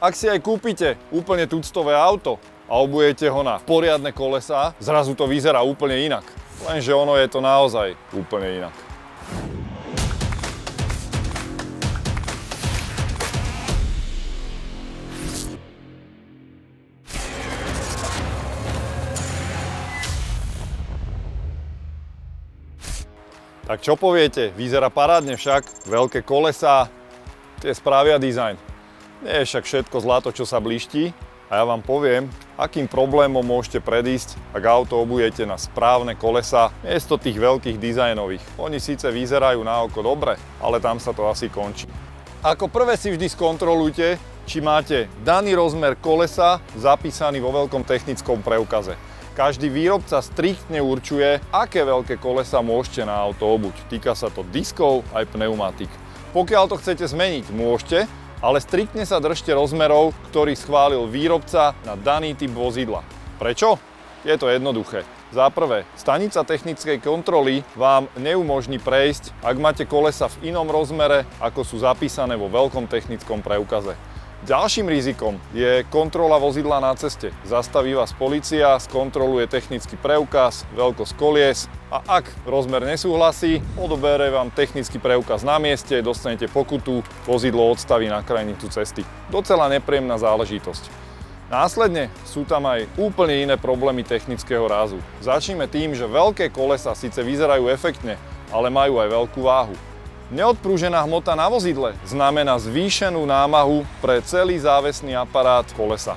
Ak si aj kúpite úplne tuctové auto a obujete ho na poriadne kolesá, zrazu to vyzerá úplne inak. Lenže ono je to naozaj úplne inak. Tak čo poviete? Vyzerá parádne však, veľké kolesá, tie spravia dizajn. Nie je však všetko zlato, čo sa bliští, a ja vám poviem, akým problémom môžete predísť, ak auto obujete na správne kolesá miesto tých veľkých dizajnových. Oni síce vyzerajú na oko dobre, ale tam sa to asi končí. Ako prvé si vždy skontrolujte, či máte daný rozmer kolesa zapísaný vo veľkom technickom preukaze. Každý výrobca striktne určuje, aké veľké kolesa môžete na auto obuť. Týka sa to diskov aj pneumatik. Pokiaľ to chcete zmeniť, môžete, ale striktne sa držte rozmerov, ktorý schválil výrobca na daný typ vozidla. Prečo? Je to jednoduché. Za prvé, stanica technickej kontroly vám neumožní prejsť, ak máte kolesa v inom rozmere, ako sú zapísané vo veľkom technickom preukaze. Ďalším rizikom je kontrola vozidla na ceste. Zastaví vás polícia, skontroluje technický preukaz, veľkosť kolies a ak rozmer nesúhlasí, odoberie vám technický preukaz na mieste, dostanete pokutu, vozidlo odstaví na krajnicu cesty. Docela nepríjemná záležitosť. Následne sú tam aj úplne iné problémy technického rázu. Začneme tým, že veľké kolesa síce vyzerajú efektne, ale majú aj veľkú váhu. Neodprúžená hmota na vozidle znamená zvýšenú námahu pre celý závesný aparát kolesa.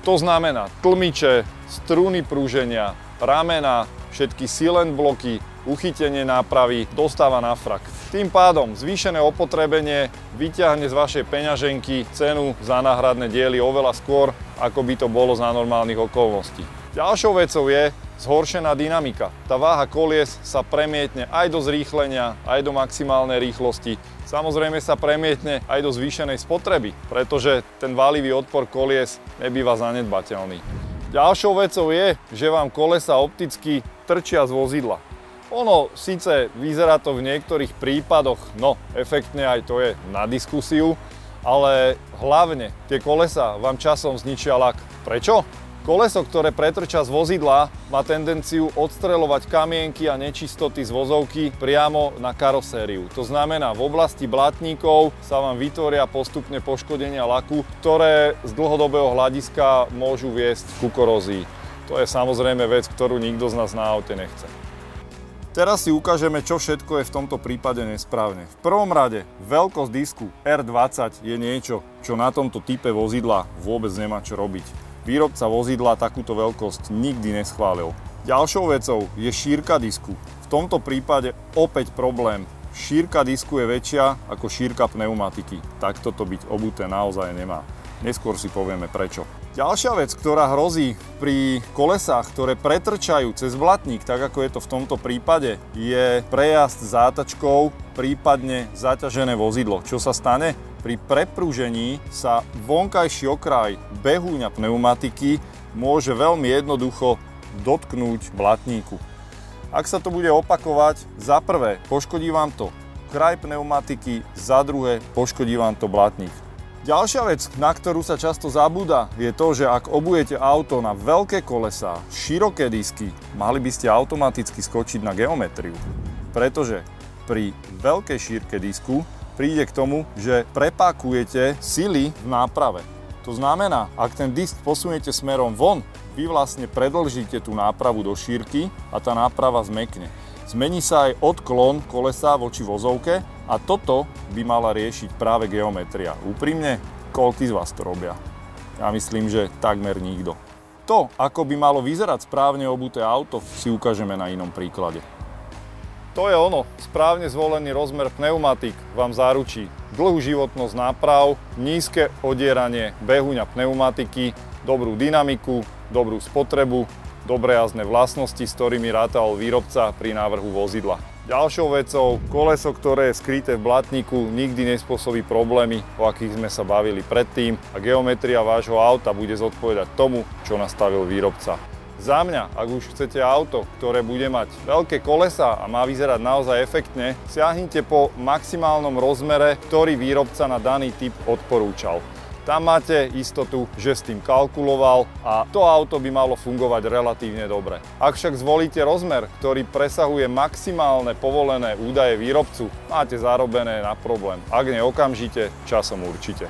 To znamená tlmiče, struny prúženia, ramena, všetky silent bloky, uchytenie nápravy dostáva na frak. Tým pádom zvýšené opotrebenie vyťahne z vašej peňaženky cenu za náhradné diely oveľa skôr, ako by to bolo za normálnych okolností. Ďalšou vecou je zhoršená dynamika. Tá váha kolies sa premietne aj do zrýchlenia, aj do maximálnej rýchlosti. Samozrejme sa premietne aj do zvýšenej spotreby, pretože ten válivý odpor kolies nebýva zanedbateľný. Ďalšou vecou je, že vám kolesa opticky trčia z vozidla. Ono síce vyzerá to v niektorých prípadoch, no efektne aj to je na diskusiu, ale hlavne tie kolesa vám časom zničia lak. Prečo? Koleso, ktoré pretrča z vozidla, má tendenciu odstreľovať kamienky a nečistoty z vozovky priamo na karosériu. To znamená, v oblasti blatníkov sa vám vytvoria postupne poškodenia laku, ktoré z dlhodobého hľadiska môžu viesť ku korózii. To je samozrejme vec, ktorú nikto z nás na aute nechce. Teraz si ukážeme, čo všetko je v tomto prípade nesprávne. V prvom rade, veľkosť disku R20 je niečo, čo na tomto type vozidla vôbec nemá čo robiť. Výrobca vozidla takúto veľkosť nikdy neschválil. Ďalšou vecou je šírka disku. V tomto prípade opäť problém. Šírka disku je väčšia ako šírka pneumatiky. Takto to byť obuté naozaj nemá. Neskôr si povieme prečo. Ďalšia vec, ktorá hrozí pri kolesách, ktoré pretrčajú cez blatník, tak ako je to v tomto prípade, je prejazd zátačkou, prípadne zaťažené vozidlo. Čo sa stane? Pri preprúžení sa vonkajší okraj behúňa pneumatiky môže veľmi jednoducho dotknúť blatníku. Ak sa to bude opakovať, za prvé poškodí vám to kraj pneumatiky, za druhé poškodí vám to blatník. Ďalšia vec, na ktorú sa často zabúda, je to, že ak obujete auto na veľké kolesá, široké disky, mali by ste automaticky skočiť na geometriu. Pretože pri veľkej šírke disku príde k tomu, že prepákujete sily v náprave. To znamená, ak ten disk posuniete smerom von, vy vlastne predĺžite tú nápravu do šírky a tá náprava zmäkne. Zmení sa aj odklon kolesa voči vozovke a toto by mala riešiť práve geometria. Úprimne, koľký z vás to robia? Ja myslím, že takmer nikto. To, ako by malo vyzerať správne obuté auto, si ukážeme na inom príklade. To je ono, správne zvolený rozmer pneumatik vám zaručí dlhú životnosť náprav, nízke odieranie behuňa pneumatiky, dobrú dynamiku, dobrú spotrebu, dobré jazdné vlastnosti, s ktorými rátal výrobca pri návrhu vozidla. Ďalšou vecou, koleso, ktoré je skryté v blatníku, nikdy nespôsobí problémy, o akých sme sa bavili predtým, a geometria vášho auta bude zodpovedať tomu, čo nastavil výrobca. Za mňa, ak už chcete auto, ktoré bude mať veľké kolesá a má vyzerať naozaj efektne, siahnite po maximálnom rozmere, ktorý výrobca na daný typ odporúčal. Tam máte istotu, že s tým kalkuloval a to auto by malo fungovať relatívne dobre. Ak však zvolíte rozmer, ktorý presahuje maximálne povolené údaje výrobcu, máte zarobené na problém. Ak nie okamžite, časom určite.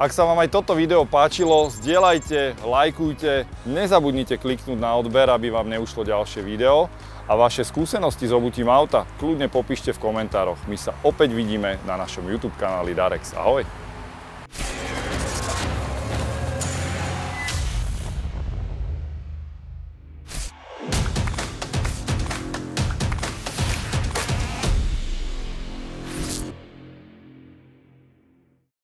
Ak sa vám aj toto video páčilo, zdieľajte, lajkujte, nezabudnite kliknúť na odber, aby vám neušlo ďalšie video a vaše skúsenosti s obutím auta kľudne popíšte v komentároch. My sa opäť vidíme na našom YouTube kanáli Darex. Ahoj!